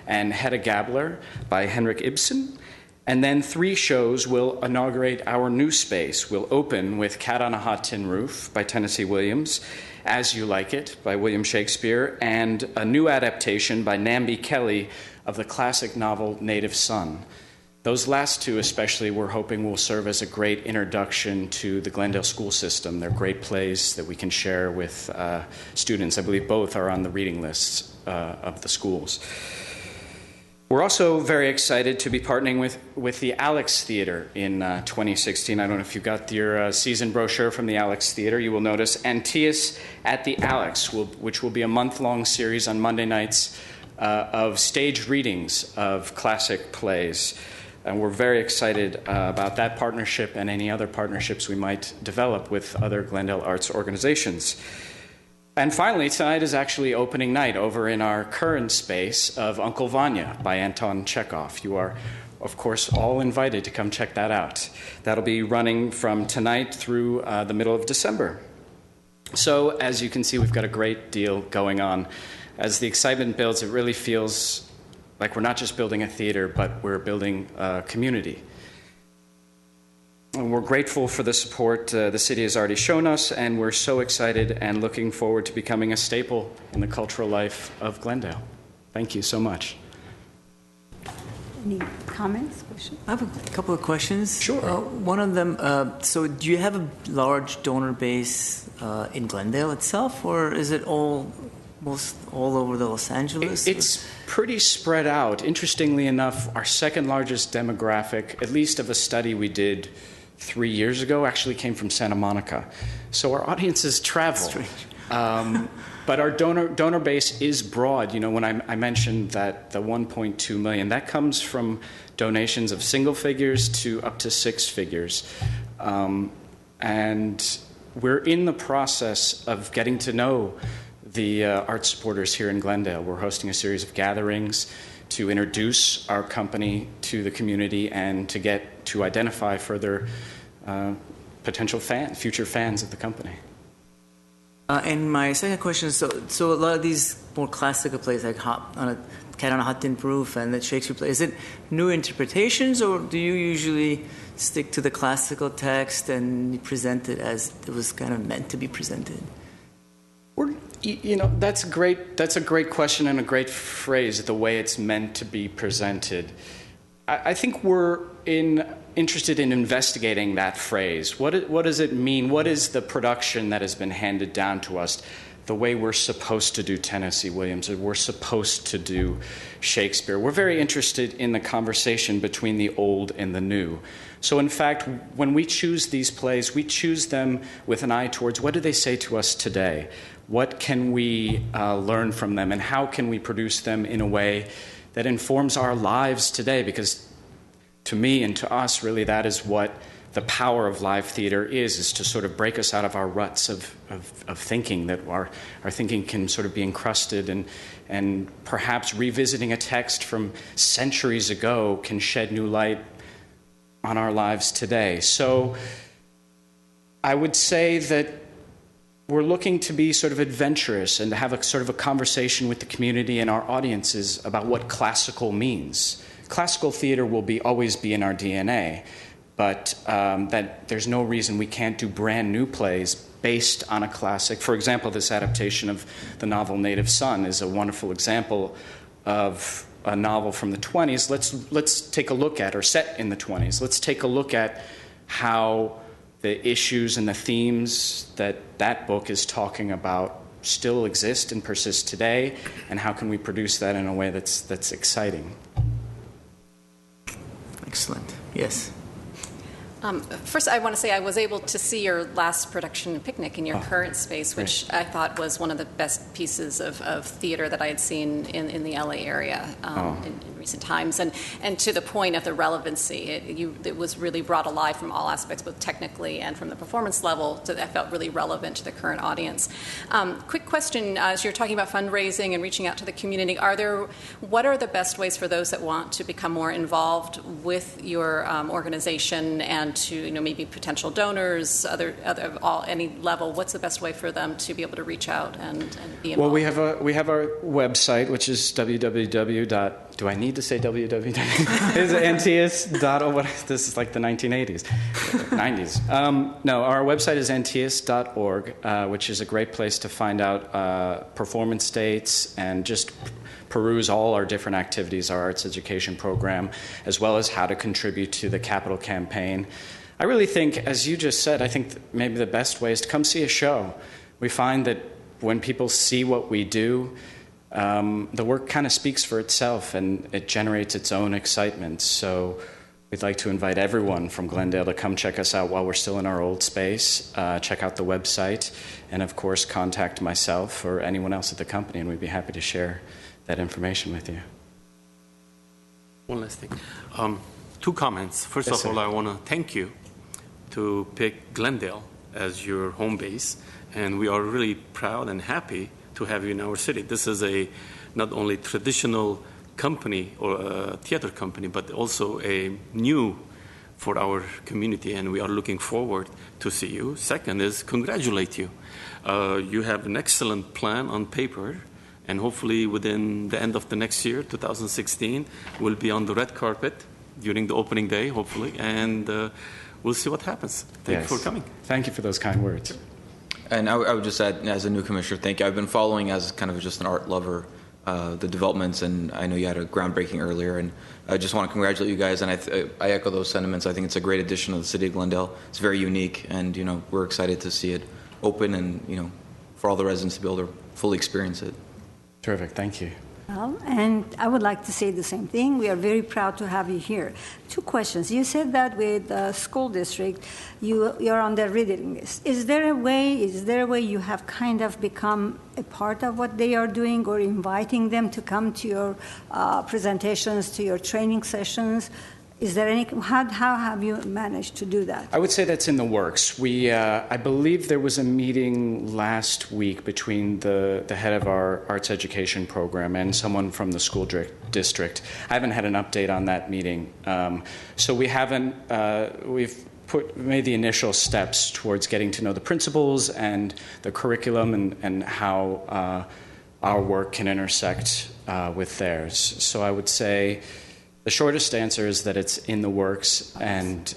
and Hedda Gabler by Henrik Ibsen. And then 3 shows will inaugurate our new space. We'll open with Cat on a Hot Tin Roof by Tennessee Williams, As You Like It by William Shakespeare, and a new adaptation by Nambi Kelly of the classic novel Native Son. Those last 2 especially we're hoping will serve as a great introduction to the Glendale school system. They're great plays that we can share with students. I believe both are on the reading lists of the schools. We're also very excited to be partnering with the Alex Theater in 2016. I don't know if you got your season brochure from the Alex Theater. You will notice Antaeus at the Alex, which will be a month-long series on Monday nights of staged readings of classic plays. And we're very excited about that partnership and any other partnerships we might develop with other Glendale arts organizations. And finally, tonight is actually opening night over in our current space of Uncle Vanya by Anton Chekhov. You are, of course, all invited to come check that out. That'll be running from tonight through the middle of December. So, as you can see, we've got a great deal going on. As the excitement builds, it really feels like we're not just building a theater, but we're building a community. And we're grateful for the support the city has already shown us, and we're so excited and looking forward to becoming a staple in the cultural life of Glendale. Thank you so much. Any comments, questions? I have a couple of questions. Sure. One of them, so do you have a large donor base in Glendale itself, or is it almost all over the Los Angeles? It's pretty spread out. Interestingly enough, our second largest demographic, at least of a study we did 3 years ago, actually came from Santa Monica. So our audiences travel. But our donor base is broad. You know, when I mentioned that the 1.2 million, that comes from donations of single figures to up to 6 figures. And we're in the process of getting to know the art supporters here in Glendale. We're hosting a series of gatherings to introduce our company to the community and to identify further potential future fans of the company. And my second question is, so a lot of these more classical plays like Cat on a Hot Tin Roof and the Shakespeare play, is it new interpretations, or do you usually stick to the classical text and present it as it was kind of meant to be presented? That's a great question and a great phrase, the way it's meant to be presented. I think we're interested in investigating that phrase. What does it mean? What is the production that has been handed down to us? The way we're supposed to do Tennessee Williams, or we're supposed to do Shakespeare. We're very interested in the conversation between the old and the new. So in fact, when we choose these plays, we choose them with an eye towards what do they say to us today? What can we learn from them, and how can we produce them in a way that informs our lives today? Because to me and to us, really, that is what the power of live theater is to sort of break us out of our ruts of thinking, that our thinking can sort of be encrusted, and perhaps revisiting a text from centuries ago can shed new light on our lives today. So I would say that we're looking to be sort of adventurous and to have a sort of a conversation with the community and our audiences about what classical means. Classical theater will always be in our DNA, but that there's no reason we can't do brand new plays based on a classic. For example, this adaptation of the novel Native Son is a wonderful example of a novel from the 20s. Let's take a look at, or set in the 20s. Let's take a look at how the issues and the themes that book is talking about still exist and persist today, and how can we produce that in a way that's exciting. Excellent. Yes. First, I want to say I was able to see your last production, Picnic, in your current space, which I thought was one of the best pieces of theater that I had seen in the LA area in recent times. And to the point of the relevancy, it was really brought alive from all aspects, both technically and from the performance level, that felt really relevant to the current audience. Quick question, as you're talking about fundraising and reaching out to the community, what are the best ways for those that want to become more involved with your organization and to maybe potential donors, any level? What's the best way for them to be able to reach out and be involved? Well, we have our website, which is www.shakespeare do I need to say www? Is it nts.org? What, this is like the 1980s, 90s. No, our website is nts.org, which is a great place to find out performance dates and just peruse all our different activities, our arts education program, as well as how to contribute to the capital campaign. I really think, as you just said, I think maybe the best way is to come see a show. We find that when people see what we do, the work kind of speaks for itself and it generates its own excitement. So we'd like to invite everyone from Glendale to come check us out while we're still in our old space, check out the website, and of course contact myself or anyone else at the company, and we'd be happy to share that information with you. One last thing. Two comments. First Yes, of all, sir. I want to thank you to pick Glendale as your home base, and we are really proud and happy to have you in our city. This is a not only traditional company or a theater company, but also a new for our community, and we are looking forward to see you. Second is congratulate you. You have an excellent plan on paper, and hopefully within the end of the next year, 2016, we'll be on the red carpet during the opening day, hopefully, and we'll see what happens. Thank you for coming. Thank you for those kind words. And I would just add, as a new commissioner, thank you. I've been following as kind of just an art lover the developments, and I know you had a groundbreaking earlier, and I just want to congratulate you guys, and I echo those sentiments. I think it's a great addition to the city of Glendale. It's very unique, and we're excited to see it open, and for all the residents to be able to fully experience it. Terrific, thank you. Well, and I would like to say the same thing. We are very proud to have you here. Two questions. You said that with the school district, you're on their reading list. Is there a way you have kind of become a part of what they are doing, or inviting them to come to your presentations, to your training sessions? Is there any? How have you managed to do that? I would say that's in the works. I believe there was a meeting last week between the head of our arts education program and someone from the school district. I haven't had an update on that meeting, so we haven't. We've made the initial steps towards getting to know the principals and the curriculum and how our work can intersect with theirs. So I would say the shortest answer is that it's in the works, and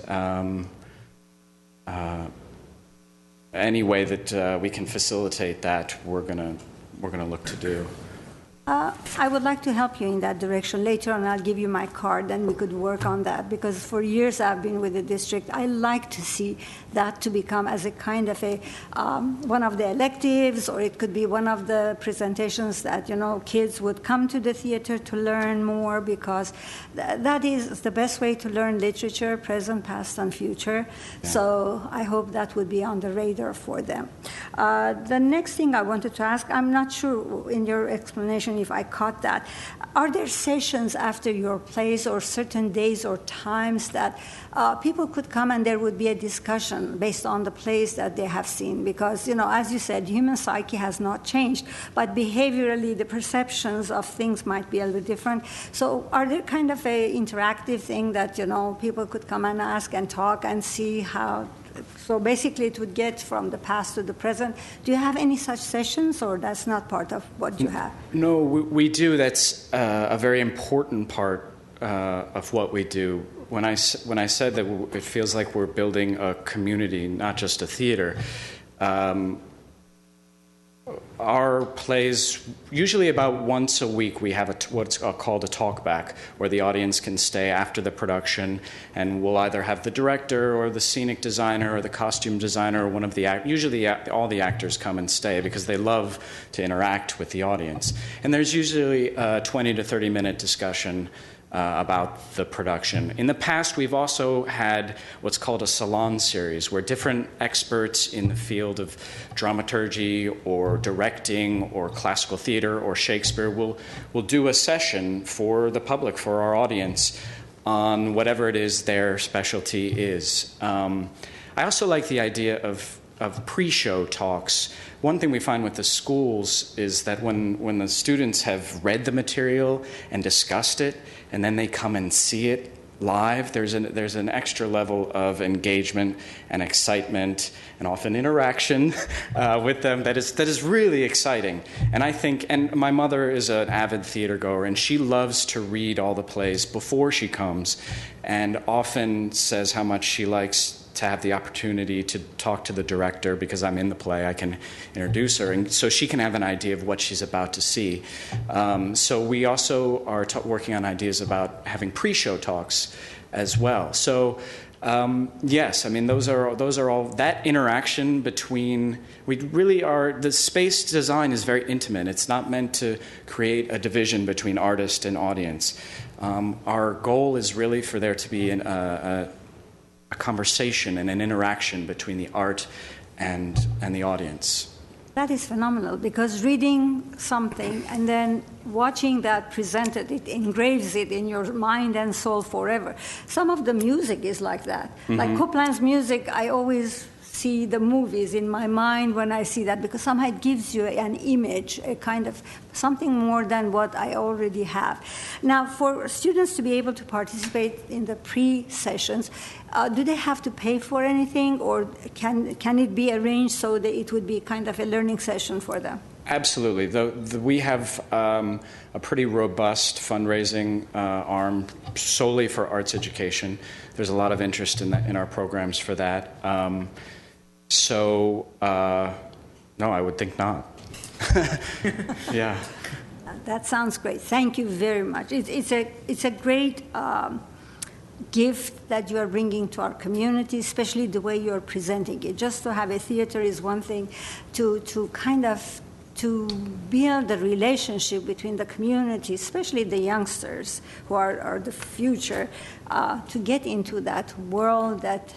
any way that we can facilitate that, we're gonna look to do. I would like to help you in that direction. Later on, I'll give you my card, and we could work on that, because for years I've been with the district. I like to see that to become as a kind of a one of the electives, or it could be one of the presentations that kids would come to the theater to learn more, because that is the best way to learn literature, present, past, and future. Yeah. So I hope that would be on the radar for them. The next thing I wanted to ask, I'm not sure in your explanation if I caught that. Are there sessions after your plays, or certain days or times that people could come and there would be a discussion based on the plays that they have seen? Because, as you said, human psyche has not changed, but behaviorally the perceptions of things might be a little different. So are there kind of a interactive thing that, people could come and ask and talk and see how? So basically it would get from the past to the present. Do you have any such sessions, or that's not part of what you have? No, we do. That's a very important part of what we do. When I said that it feels like we're building a community, not just a theater, our plays, usually about once a week, we have what's called a talkback, where the audience can stay after the production, and we'll either have the director or the scenic designer or the costume designer or one of the usually all the actors come and stay, because they love to interact with the audience. And there's usually a 20 to 30 minute discussion about the production. In the past, we've also had what's called a salon series, where different experts in the field of dramaturgy or directing or classical theater or Shakespeare will do a session for the public, for our audience, on whatever it is their specialty is. I also like the idea of pre-show talks. One thing we find with the schools is that when the students have read the material and discussed it, and then they come and see it live, there's an extra level of engagement and excitement and often interaction with them that is really exciting. And I think, and my mother is an avid theater goer, and she loves to read all the plays before she comes, and often says how much she likes to have the opportunity to talk to the director, because I'm in the play, I can introduce her, and so she can have an idea of what she's about to see. So we also are working on ideas about having pre-show talks as well. So yes, I mean those are all that interaction between. We really are. The space design is very intimate. It's not meant to create a division between artist and audience. Our goal is really for there to be a conversation and an interaction between the art and the audience. That is phenomenal, because reading something and then watching that presented, it engraves it in your mind and soul forever. Some of the music is like that. Like Copland's music, I always see the movies in my mind when I see that, because somehow it gives you an image, a kind of something more than what I already have. Now, for students to be able to participate in the pre-sessions, do they have to pay for anything, or can it be arranged so that it would be kind of a learning session for them? Absolutely. We have a pretty robust fundraising arm solely for arts education. There's a lot of interest in our programs for that. No, I would think not. Yeah. That sounds great. Thank you very much. It's a great gift that you are bringing to our community, especially the way you are presenting it. Just to have a theater is one thing. To build the relationship between the community, especially the youngsters who are the future, to get into that world that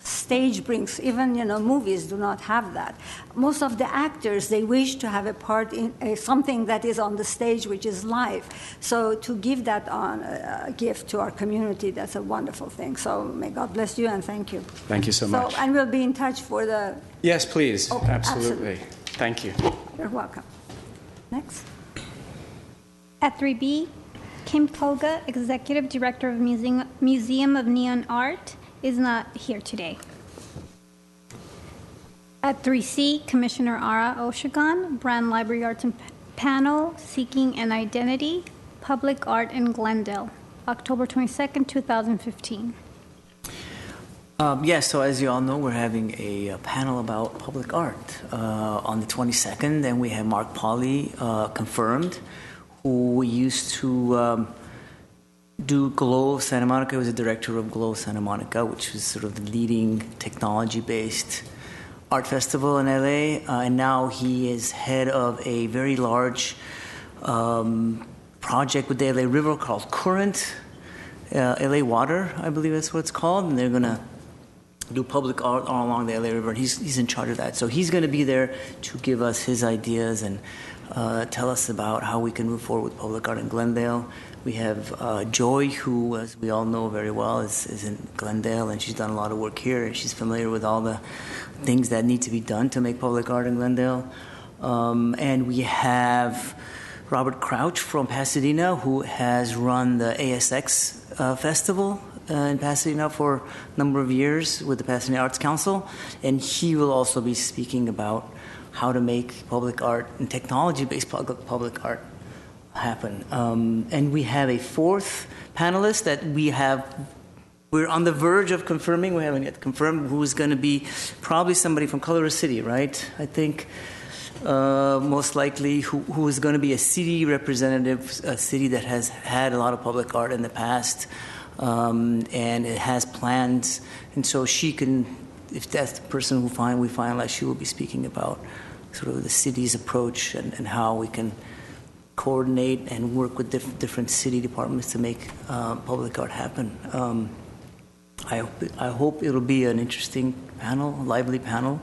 stage brings. Even movies do not have that. Most of the actors, they wish to have a part in something that is on the stage, which is live. So to give that gift to our community, that's a wonderful thing. So may God bless you, and thank you. Thank you so much. And we'll be in touch for the. Yes, please. Okay, absolutely. Thank you. You're welcome. Next. At 3B, Kim Koga, Executive Director of Museum of Neon Art, is not here today. At 3C, Commissioner Ara Oshagan, Brand Library Arts and Panel, Seeking an Identity, Public Art in Glendale, October 22nd, 2015. Yes, so as you all know, we're having a panel about public art on the 22nd, and we have Mark Pauly confirmed, who used to do Glow of Santa Monica. He was the director of Glow of Santa Monica, which was sort of the leading technology-based art festival in LA, and now he is head of a very large project with the LA River called Current, LA Water, I believe that's what it's called, and they're going to do public art all along the LA River, and he's in charge of that. So he's going to be there to give us his ideas and tell us about how we can move forward with public art in Glendale. We have Joy, who, as we all know very well, is in Glendale, and she's done a lot of work here, and she's familiar with all the things that need to be done to make public art in Glendale. And we have Robert Crouch from Pasadena, who has run the ASX Festival in Pasadena for a number of years with the Pasadena Arts Council, and he will also be speaking about how to make public art and technology-based public art happen. And we have a fourth panelist that we're on the verge of confirming. We haven't yet confirmed who is going to be. Probably somebody from Colorado City, right? I think most likely who is going to be a city representative, a city that has had a lot of public art in the past, and it has plans. And so she can, if that's the person we finalize, she will be speaking about sort of the city's approach and how we can coordinate and work with different city departments to make public art happen. I hope it'll be an interesting panel, a lively panel,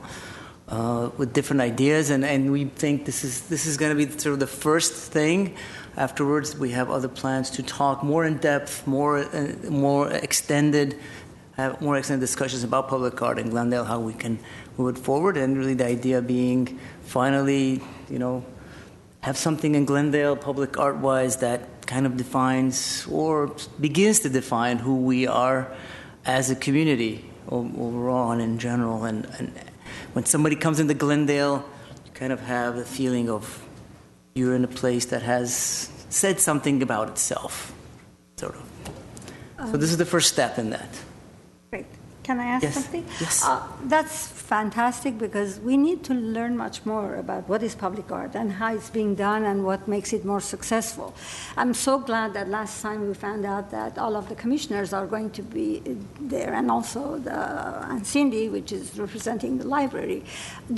with different ideas, and we think this is going to be sort of the first thing. Afterwards, we have other plans to talk more in depth, more extended discussions about public art in Glendale, how we can move it forward, and really the idea being finally, have something in Glendale public art-wise that kind of defines or begins to define who we are as a community overall and in general. And when somebody comes into Glendale, you kind of have the feeling of you're in a place that has said something about itself, sort of. So this is the first step in that. Great. Can I ask Yes. something? Yes. That's fantastic because we need to learn much more about what is public art and how it's being done and what makes it more successful. I'm so glad that last time we found out that all of the commissioners are going to be there and also and Cindy, which is representing the library.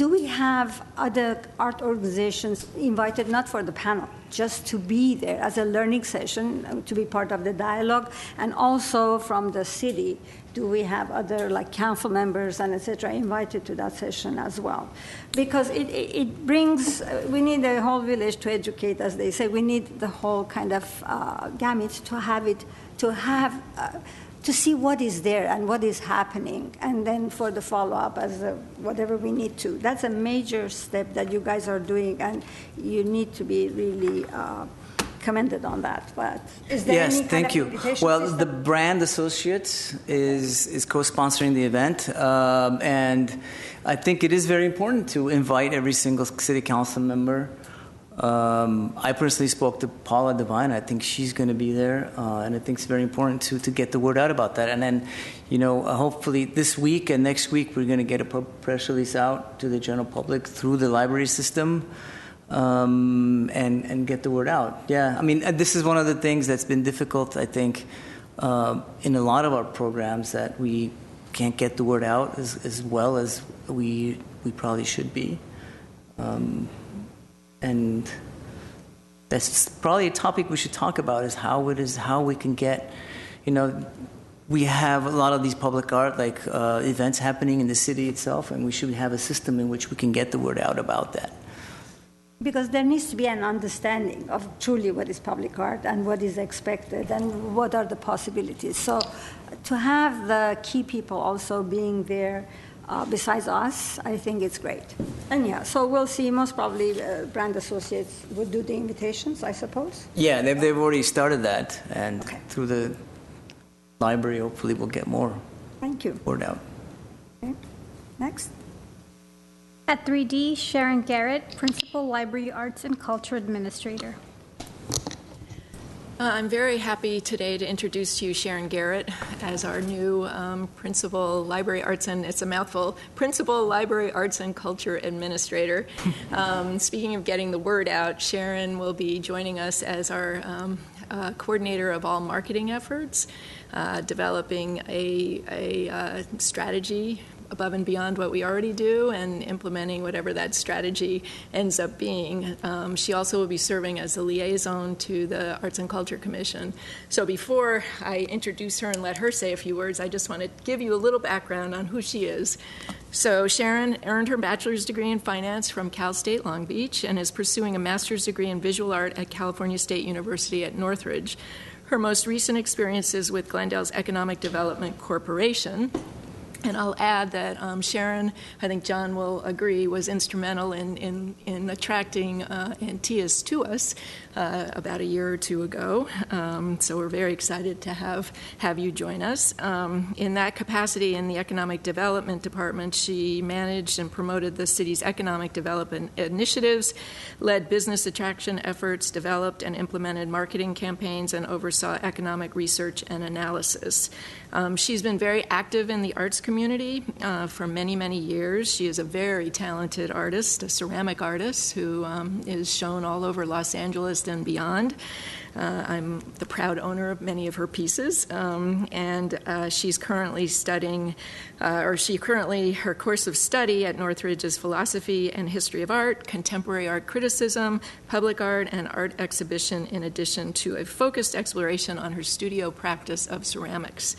Do we have other art organizations invited, not for the panel, just to be there as a learning session, to be part of the dialogue, and also from the city? Do we have other, like council members and et cetera, invited to that session as well? Because it brings, we need the whole village to educate, as they say. We need the whole kind of gamut to have it, to see what is there and what is happening, and then for the follow-up as whatever we need to. That's a major step that you guys are doing, and you need to be really commended on that. But is there Yes, any kind thank of you. invitation Well, system? the Brand Associates is co-sponsoring the event, and I think it is very important to invite every single city council member. I personally spoke to Paula Devine. I think she's going to be there, and I think it's very important to get the word out about that. And then, hopefully this week and next week we're going to get a press release out to the general public through the library system. And get the word out. Yeah, I mean, this is one of the things that's been difficult, I think, in a lot of our programs, that we can't get the word out as well as we probably should be. And that's probably a topic we should talk about, is how we can get, we have a lot of these public art, like events happening in the city itself, and we should have a system in which we can get the word out about that. Because there needs to be an understanding of truly what is public art and what is expected and what are the possibilities. So to have the key people also being there besides us, I think it's great. And yeah, so we'll see. Most probably Brand Associates would do the invitations, I suppose. Yeah, they've already started that, and Okay. through the library, hopefully we'll get more Thank you. word out. Okay. Next. At 3D, Sharon Garrett, Principal Library Arts and Culture Administrator. I'm very happy today to introduce to you Sharon Garrett as our new Principal Library Arts and, it's a mouthful, Principal Library Arts and Culture Administrator. Speaking of getting the word out, Sharon will be joining us as our coordinator of all marketing efforts, developing a strategy above and beyond what we already do and implementing whatever that strategy ends up being. She also will be serving as a liaison to the Arts and Culture Commission. So before I introduce her and let her say a few words, I just want to give you a little background on who she is. So Sharon earned her bachelor's degree in finance from Cal State Long Beach and is pursuing a master's degree in visual art at California State University at Northridge. Her most recent experiences with Glendale's Economic Development Corporation. And I'll add that Sharon, I think John will agree, was instrumental in attracting Antias to us about a year or two ago. So we're very excited to have you join us. In that capacity in the Economic Development Department, she managed and promoted the city's economic development initiatives, led business attraction efforts, developed and implemented marketing campaigns, and oversaw economic research and analysis. She's been very active in the arts community for many, many years. She is a very talented artist, a ceramic artist who is shown all over Los Angeles and beyond. I'm the proud owner of many of her pieces, and she's currently studying, her course of study at Northridge is Philosophy and History of Art, Contemporary Art Criticism, Public Art, and Art Exhibition, in addition to a focused exploration on her studio practice of ceramics.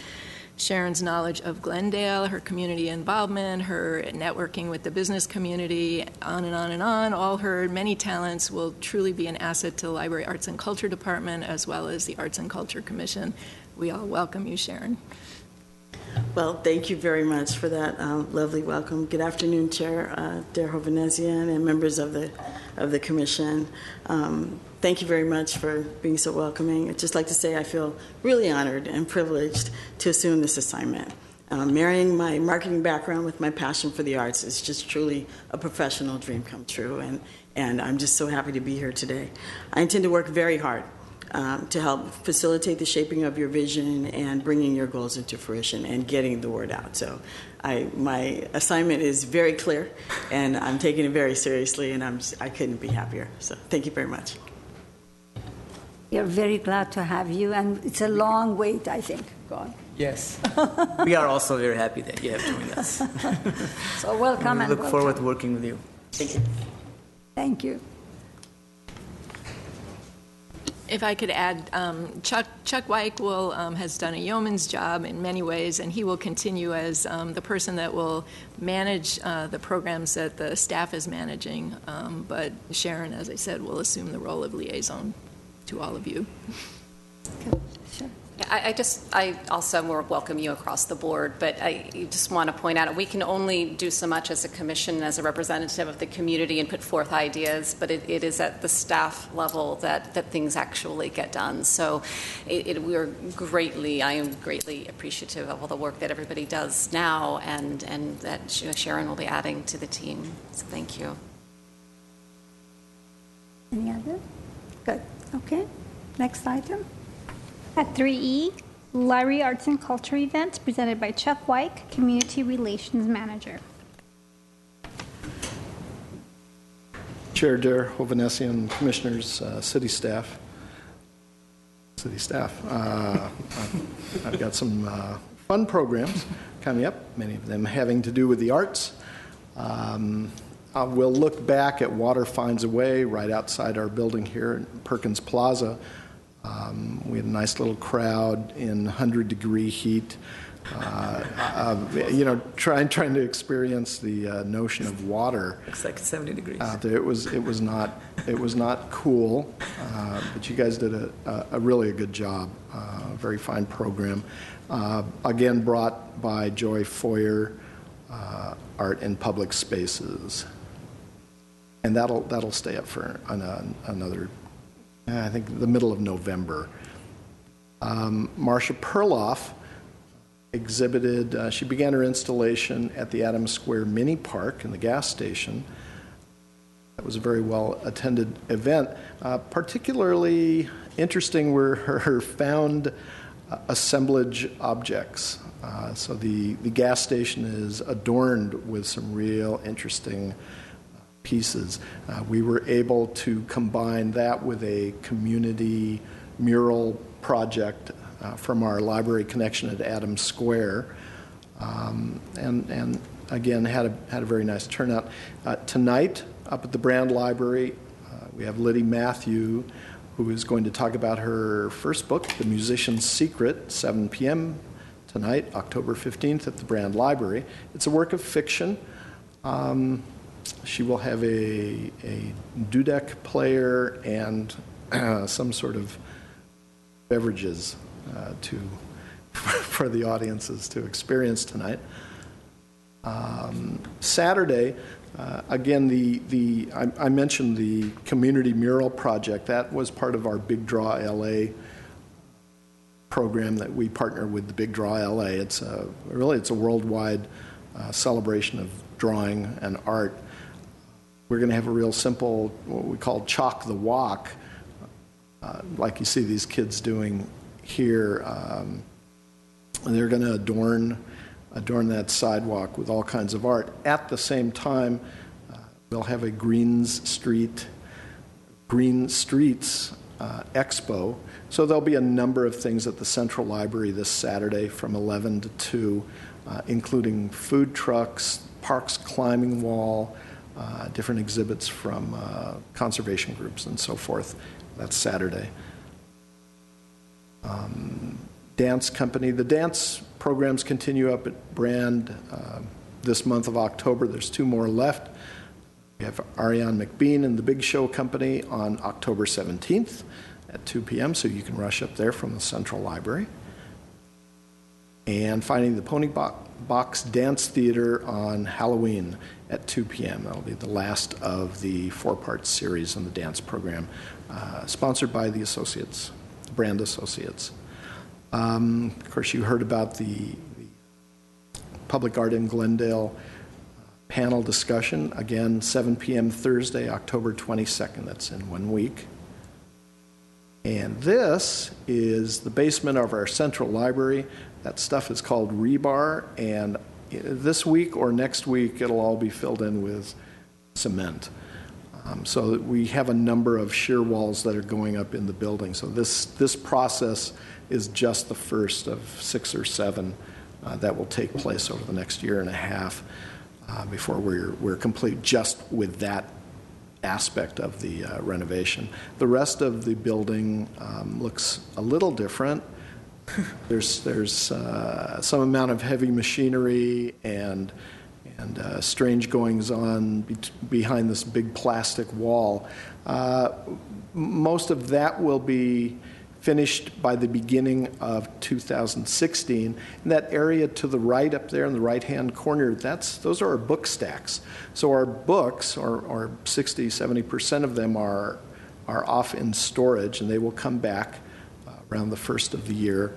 Sharon's knowledge of Glendale, her community involvement, her networking with the business community, on and on and on, all her many talents will truly be an asset to the Library Arts and Culture Department as well as the Arts and Culture Commission. We all welcome you, Sharon. Well, thank you very much for that lovely welcome. Good afternoon, Chair Der Hovnesian and members of the Commission. thank you very much for being so welcoming. I'd just like to say I feel really honored and privileged to assume this assignment. Marrying my marketing background with my passion for the arts is just truly a professional dream come true, and I'm just so happy to be here today. I intend to work very hard to help facilitate the shaping of your vision and bringing your goals into fruition and getting the word out. So my assignment is very clear, and I'm taking it very seriously, and I couldn't be happier. So thank you very much. We are very glad to have you, and it's a long wait, I think. Go on. Yes. We are also very happy that you have joined us. So welcome, We and look forward to welcome. working with you. Thank you. Thank you. If I could add, Chuck Wyke has done a yeoman's job in many ways, and he will continue as the person that will manage the programs that the staff is managing. But Sharon, as I said, will assume the role of liaison to all of you. Okay, sure. I also will welcome you across the board, but I just want to point out we can only do so much as a commission, as a representative of the community, and put forth ideas, but it is at the staff level that things actually get done. So I am greatly appreciative of all the work that everybody does now, and that Sharon will be adding to the team. So thank you. Any other? Good. Okay. Next item. At 3E, Library Arts and Culture event presented by Chuck Wyke, Community Relations Manager. Chair Dare Hovanesi and Commissioners, city staff. I've got some fun programs coming up, many of them having to do with the arts. We'll look back at Water Finds a Way right outside our building here in Perkins Plaza. We had a nice little crowd in 100-degree heat, trying to experience the notion of water. It's like 70 degrees. It was not cool, but you guys did a really good job. Very fine program. Again, brought by Joy Foyer, Art in Public Spaces, and that'll stay up for another. I think the middle of November. Marcia Perloff exhibited, she began her installation at the Adams Square Mini Park in the gas station. That was a very well attended event. Particularly interesting were her found assemblage objects. So the gas station is adorned with some real interesting pieces. We were able to combine that with a community mural project from our library connection at Adams Square, and again had a very nice turnout. Tonight, up at the Brand Library, we have Liddy Matthew, who is going to talk about her first book, The Musician's Secret, 7 p.m. tonight, October 15th at the Brand Library. It's a work of fiction. She will have a dudek player and some sort of beverages for the audiences to experience tonight. Saturday, again, I mentioned the community mural project. That was part of our Big Draw LA program that we partner with the Big Draw LA. It's a worldwide celebration of drawing and art. We're going to have a real simple, what we call chalk the walk, like you see these kids doing here. And they're going to adorn that sidewalk with all kinds of art. At the same time, we'll have a Green Streets expo. So there'll be a number of things at the Central Library this Saturday from 11 to 2, including food trucks, parks climbing wall, different exhibits from conservation groups and so forth. That's Saturday. Dance company. The dance programs continue up at Brand this month of October. There's 2 more left. We have Ariane McBean and the Big Show Company on October 17th at 2 p.m., so you can rush up there from the Central Library. and Finding the Pony Box Dance Theater on Halloween at 2 p.m. That'll be the last of the 4-part series in the dance program, sponsored by the Associates, Brand Associates. Of course, you heard about the Public Art in Glendale panel discussion. Again, 7 p.m. Thursday, October 22nd. That's in 1 week. And this is the basement of our central library. That stuff is called rebar, and this week or next week it'll all be filled in with cement. So that we have a number of shear walls that are going up in the building. So this process is just the first of 6 or 7 that will take place over the next year and a half before we're complete just with that aspect of the renovation. The rest of the building looks a little different. There's some amount of heavy machinery and strange goings on behind this big plastic wall. Most of that will be finished by the beginning of 2016. And that area to the right up there in the right-hand corner, those are our book stacks. So our books, or 60, 70% of them are off in storage, and they will come back around the first of the year.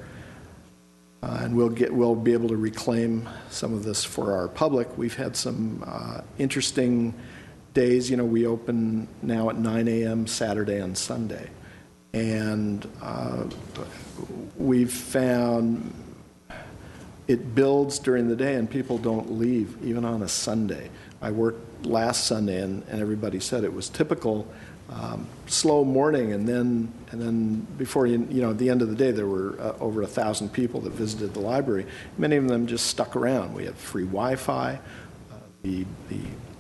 And we'll be able to reclaim some of this for our public. We've had some interesting days. You know, we open now at 9 a.m. Saturday and Sunday. And we've found it builds during the day and people don't leave, even on a Sunday. I worked last Sunday and everybody said it was typical. Slow morning, and then before at the end of the day, there were over 1,000 people that visited the library. Many of them just stuck around. We have free Wi-Fi. The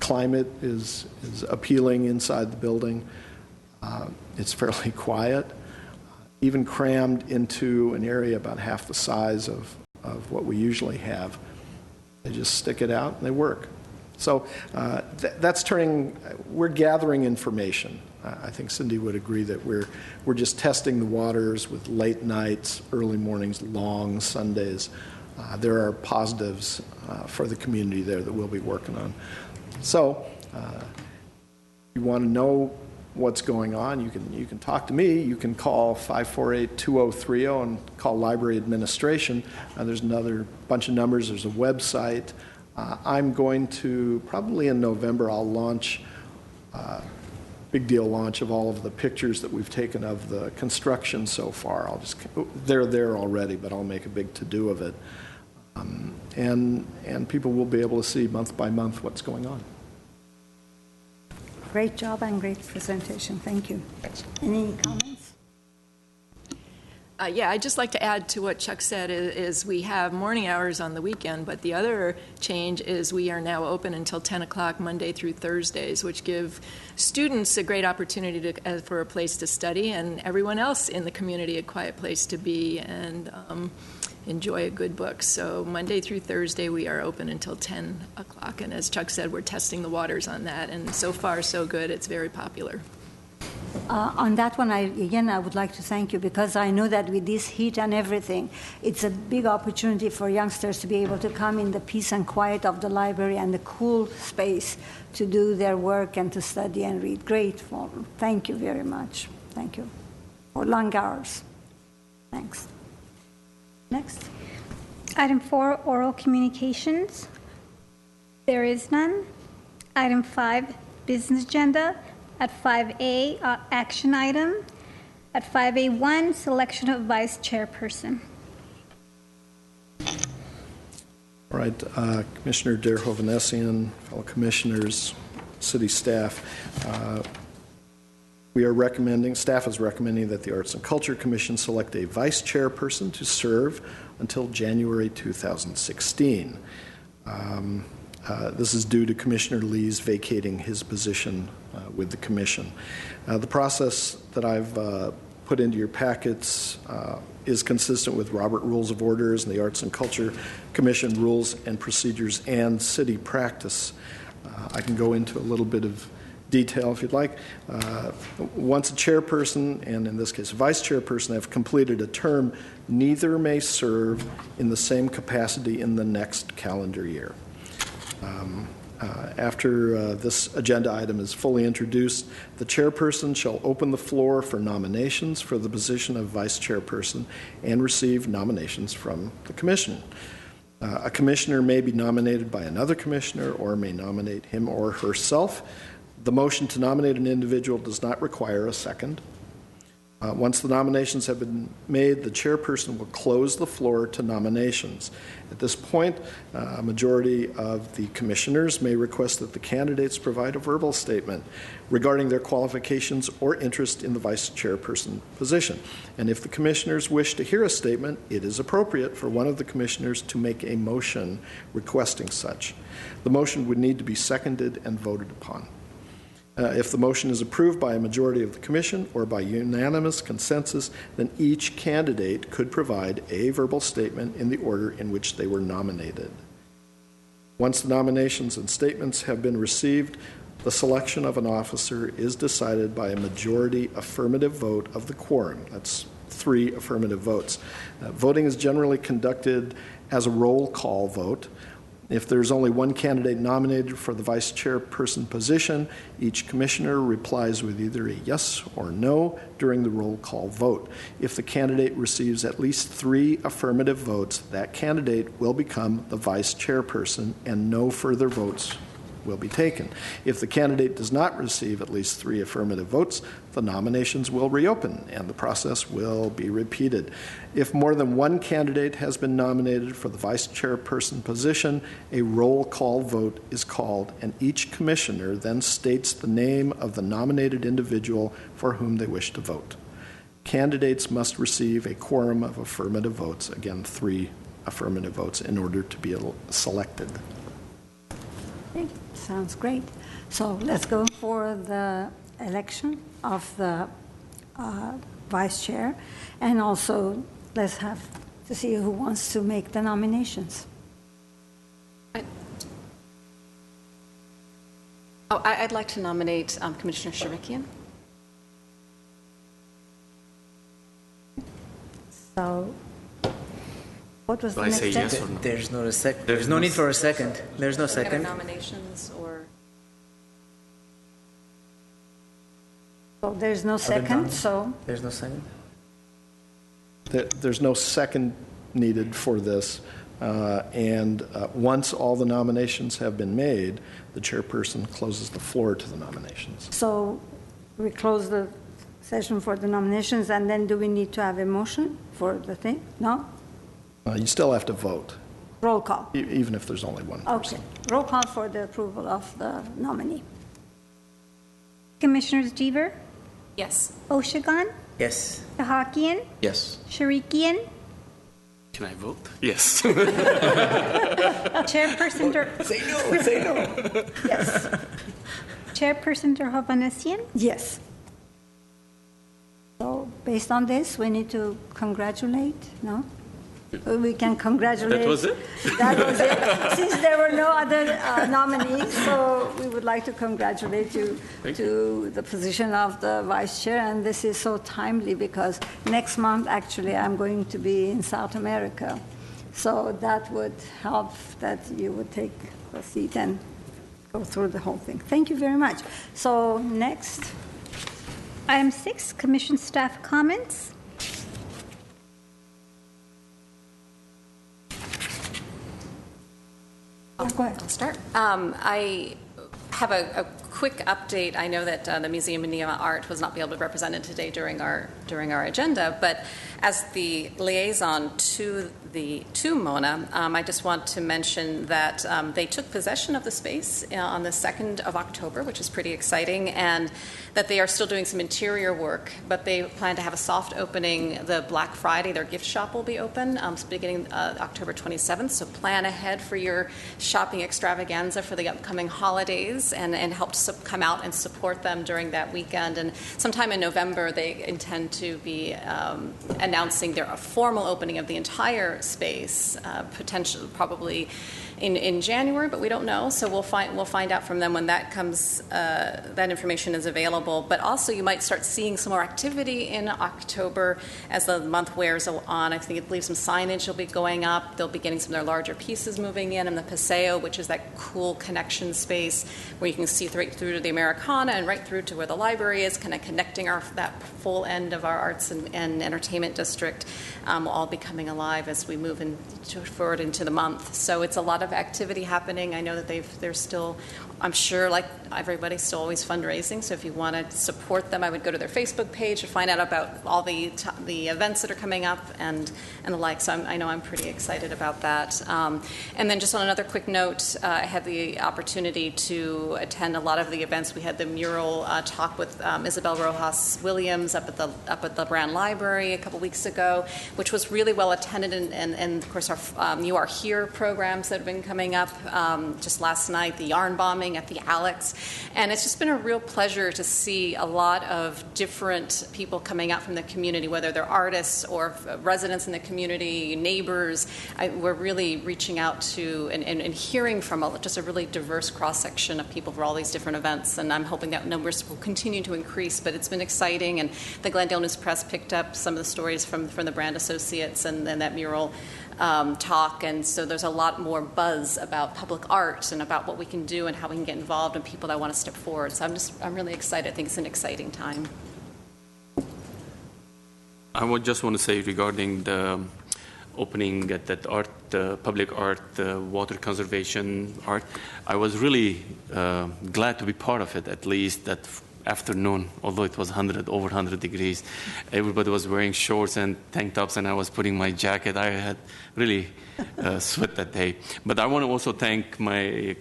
climate is appealing inside the building. It's fairly quiet, even crammed into an area about half the size of what we usually have. They just stick it out and they work. So that's we're gathering information. I think Cindy would agree that we're just testing the waters with late nights, early mornings, long Sundays. There are positives for the community there that we'll be working on. So if you want to know what's going on, you can talk to me. You can call 548-2030 and call library administration. There's another bunch of numbers. There's a website. I'm going to, probably in November, I'll launch big deal launch of all of the pictures that we've taken of the construction so far. They're there already, but I'll make a big to-do of it. And people will be able to see month by month what's going on. Great job and great presentation. Thank you. Thanks. Any comments? Yeah, I'd just like to add to what Chuck said is we have morning hours on the weekend, but the other change is we are now open until 10 o'clock Monday through Thursdays, which give students a great opportunity for a place to study and everyone else in the community a quiet place to be and enjoy a good book. So Monday through Thursday we are open until 10 o'clock, and as Chuck said, we're testing the waters on that, and so far so good. It's very popular. On that one, I would like to thank you, because I know that with this heat and everything, it's a big opportunity for youngsters to be able to come in the peace and quiet of the library and the cool space to do their work and to study and read. Grateful. Thank you very much. Thank you. For long hours. Thanks. Next. Item 4, oral communications. There is none. Item 5, business agenda. At 5A, action item. At 5A1, selection of vice chairperson. All right, Commissioner Derhovannessian, fellow commissioners, city staff, staff is recommending that the Arts and Culture Commission select a vice chairperson to serve until January 2016. This is due to Commissioner Lee's vacating his position with the commission. The process that I've put into your packets is consistent with Robert Rules of Orders and the Arts and Culture Commission rules and procedures and city practice. I can go into a little bit of detail if you'd like. Once a chairperson, and in this case a vice chairperson, have completed a term, neither may serve in the same capacity in the next calendar year. After this agenda item is fully introduced, the chairperson shall open the floor for nominations for the position of vice chairperson and receive nominations from the commission. A commissioner may be nominated by another commissioner or may nominate him or herself. The motion to nominate an individual does not require a second. Once the nominations have been made, the chairperson will close the floor to nominations. At this point, a majority of the commissioners may request that the candidates provide a verbal statement regarding their qualifications or interest in the vice chairperson position. And if the commissioners wish to hear a statement, it is appropriate for one of the commissioners to make a motion requesting such. The motion would need to be seconded and voted upon. If the motion is approved by a majority of the commission or by unanimous consensus, then each candidate could provide a verbal statement in the order in which they were nominated. Once the nominations and statements have been received, the selection of an officer is decided by a majority affirmative vote of the quorum. That's 3 affirmative votes. Voting is generally conducted as a roll call vote. If there's only one candidate nominated for the vice chairperson position, each commissioner replies with either a yes or no during the roll call vote. If the candidate receives at least 3 affirmative votes, that candidate will become the vice chairperson and no further votes will be taken. If the candidate does not receive at least 3 affirmative votes, the nominations will reopen and the process will be repeated. If more than one candidate has been nominated for the vice chairperson position, a roll call vote is called, and each commissioner then states the name of the nominated individual for whom they wish to vote. Candidates must receive a quorum of affirmative votes, again 3 affirmative votes, in order to be selected. Okay, sounds great. So let's go for the election of the vice chair, and also let's have to see who wants to make the nominations. I'd like to nominate Commissioner Shirikian. So what was Do the I next say step? yes or no? There's no need for a second. There's no second. Nominations or? So there's no second, so There's no second. There's no second needed for this. Once all the nominations have been made, the chairperson closes the floor to the nominations. so we close the session for the nominations, and then do we need to have a motion for the thing? No? You still have to vote, Roll call. even if there's only one person. Okay. Roll call for the approval of the nominee. Commissioners Deaver, Yes. Oshagan, Yes. Sahakian, Yes. Sharikian, Can I vote? Yes. Chairperson Say no. Say no. Yes. Chairperson Derhovanesian. Yes. So based on this, we need to congratulate, no? We can congratulate. That was it? That was it. Since there were no other nominees, so we would like to congratulate you to the position of the vice chair. And this is so timely because next month, actually, I'm going to be in South America. So that would help that you would take the seat and go through the whole thing. Thank you very much. So next. Item 6, Commission staff comments. Go ahead. I'll start. I have a quick update. I know that the Museum of Neo Art was not be able to be represented today during our agenda, but as the liaison to Mona, I just want to mention that they took possession of the space on the 2nd of October, which is pretty exciting, and that they are still doing some interior work, but they plan to have a soft opening the Black Friday. Their gift shop will be open beginning October 27th, so plan ahead for your shopping extravaganza for the upcoming holidays and help to come out and support them during that weekend. And sometime in November, they intend to be announcing their formal opening of the entire space, potentially probably in January, but we don't know. So we'll find out from them when that comes. That information is available. But also, you might start seeing some more activity in October as the month wears on. I think I believe some signage will be going up. They'll be getting some of their larger pieces moving in the Paseo, which is that cool connection space where you can see right through to the Americana and right through to where the library is, kind of connecting that full end of our arts and entertainment district. Will all be coming alive as we move forward into the month. So it's a lot of activity happening. I know that they're still, I'm sure, like everybody, still always fundraising. So if you want to support them, I would go to their Facebook page to find out about all the events that are coming up and the like. So I know I'm pretty excited about that. And then just on another quick note, I had the opportunity to attend a lot of the events. We had the mural talk with Isabel Rojas Williams up at the Brown Library a couple weeks ago, which was really well attended, and of course our You Are Here programs that have been coming up. Just last night, the yarn bombing at the Alex, and it's just been a real pleasure to see a lot of different people coming out from the community, whether they're artists or residents in the community, neighbors. We're really reaching out to and hearing from just a really diverse cross-section of people for all these different events, and I'm hoping that numbers will continue to increase, but it's been exciting, and the Glendale News Press picked up some of the stories from the Brand Associates and that mural talk, and so there's a lot more buzz about public art and about what we can do and how we can get involved and people that want to step forward. So I'm really excited. I think it's an exciting time. I would just want to say regarding the opening at that art, public art, water conservation art, I was really glad to be part of it, at least that afternoon, although it was over 100 degrees. Everybody was wearing shorts and tank tops, and I was putting my jacket. I had really sweat that day. But I want to also thank my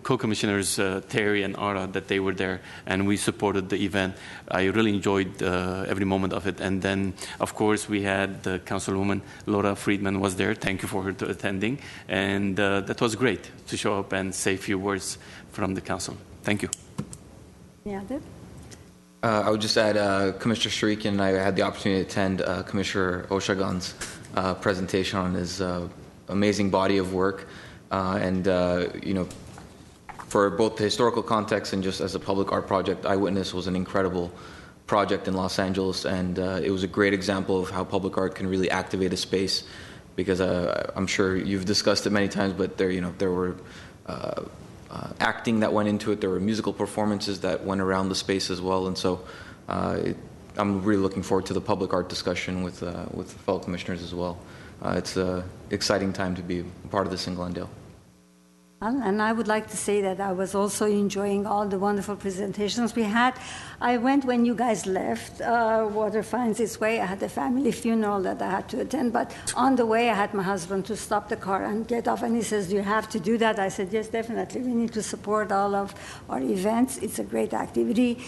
co-commissioners, Terry and Ara, that they were there, and we supported the event. I really enjoyed every moment of it. And then, of course, we had the Councilwoman Laura Friedman was there. Thank you for her attending. And that was great to show up and say a few words from the council. Thank you. Yeah, Deb? I would just add, Commissioner Shariki and I had the opportunity to attend Commissioner Oshagan's presentation on his amazing body of work. For both the historical context and just as a public art project, Eyewitness was an incredible project in Los Angeles, and it was a great example of how public art can really activate a space, because I'm sure you've discussed it many times, but there were acting that went into it. There were musical performances that went around the space as well, and so I'm really looking forward to the public art discussion with fellow commissioners as well. It's an exciting time to be part of this in Glendale. And I would like to say that I was also enjoying all the wonderful presentations we had. I went when you guys left. Water finds its way. I had a family funeral that I had to attend, but on the way I had my husband to stop the car and get off, and he says, "Do you have to do that?" I said, "Yes, definitely. We need to support all of our events. It's a great activity."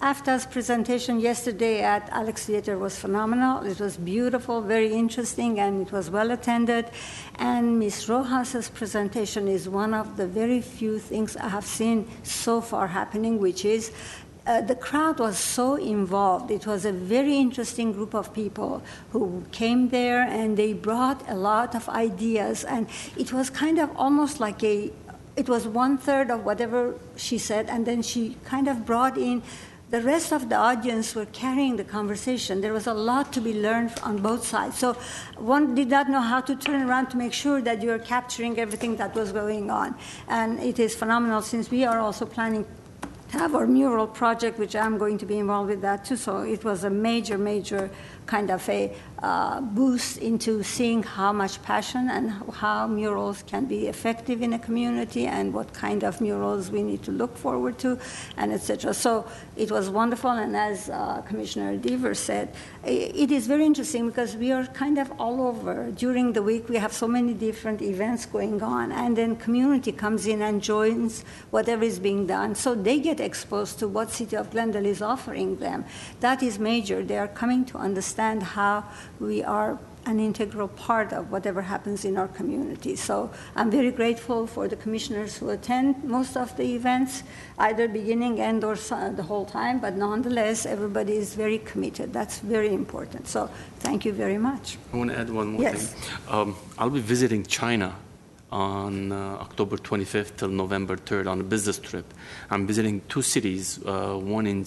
AFTA's presentation yesterday at Alex Theater was phenomenal. It was beautiful, very interesting, and it was well attended. And Ms. Rojas's presentation is one of the very few things I have seen so far happening, which is the crowd was so involved. It was a very interesting group of people who came there, and they brought a lot of ideas, and it was kind of almost like it was 1/3 of whatever she said, and then she kind of brought in the rest of the audience were carrying the conversation. There was a lot to be learned on both sides. So one did not know how to turn around to make sure that you're capturing everything that was going on. And it is phenomenal, since we are also planning to have our mural project, which I'm going to be involved with that too. So it was a major, major kind of a boost into seeing how much passion and how murals can be effective in a community, and what kind of murals we need to look forward to, and etc. So it was wonderful, and as Commissioner Deaver said, it is very interesting because we are kind of all over. During the week we have so many different events going on, and then community comes in and joins whatever is being done, so they get exposed to what City of Glendale is offering them. That is major. They are coming to understand how we are an integral part of whatever happens in our community. So I'm very grateful for the commissioners who attend most of the events, either beginning, end, or the whole time, but nonetheless, everybody is very committed. That's very important. So thank you very much. I want to add one more Yes. thing. I'll be visiting China on October 25th till November 3rd on a business trip. I'm visiting two cities, one in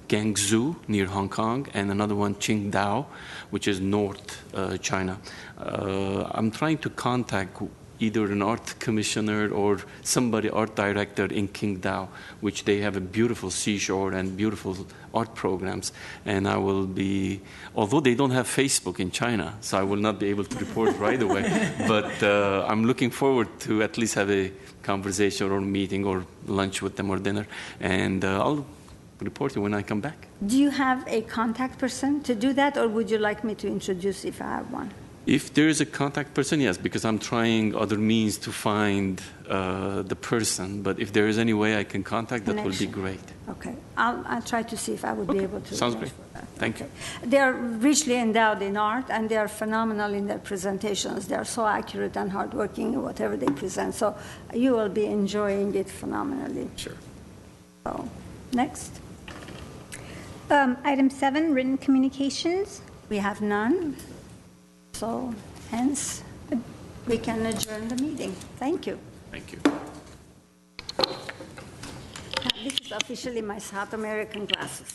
Guangzhou near Hong Kong, and another one Qingdao, which is North China. I'm trying to contact either an art commissioner or somebody, art director in Qingdao, which they have a beautiful seashore and beautiful art programs. And I will be, although they don't have Facebook in China, so I will not be able to report right away, but I'm looking forward to at least have a conversation or meeting or lunch with them or dinner, and I'll report you when I come back. Do you have a contact person to do that, or would you like me to introduce if I have one? If there is a contact person, yes, because I'm trying other means to find the person. But if there is any way I can contact, that would be great. Okay. I'll try to see if I would be able to. Sounds great. Thank you. They are richly endowed in art, and they are phenomenal in their presentations. They are so accurate and hardworking in whatever they present. So you will be enjoying it phenomenally. Sure. So, next. Item 7, written communications. We have none. So, hence, we can adjourn the meeting. Thank you. Thank you. This is officially my South American glasses.